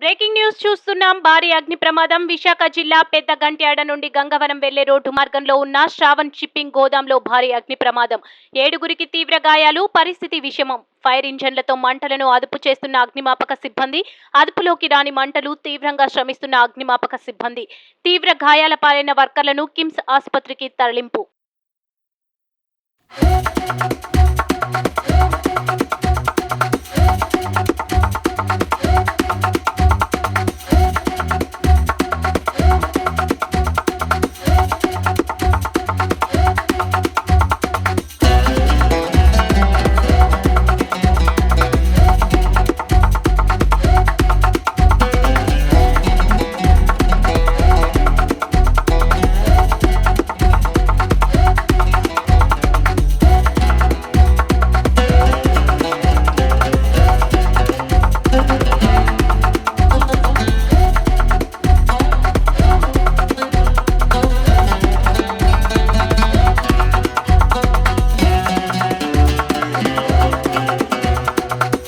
Breaking news చూస్తున్నాం. భారీ అగ్ని ప్రమాదం. విశాఖ జిల్లా పెద్ద గంట్యాడ నుండి గంగవరం వెళ్లే రోడ్డు మార్గంలో ఉన్న శ్రావణ్ షిప్పింగ్ గోదాంలో భారీ అగ్ని ప్రమాదం. 7గురికి తీవ్ర గాయాలు. పరిస్థితి విషమం. ఫైర్ ఇంజన్లతో మంటలను అదుపు చేస్తున్న అగ్నిమాపక సిబ్బంది. అదుపులోకి రాని మంటలు తీవ్రంగా శ్రమిస్తున్న అగ్నిమాపక సిబ్బంది. తీవ్ర గాయాల పాలైన వర్కర్లను కిమ్స్ ఆసుపత్రికి తరలింపు.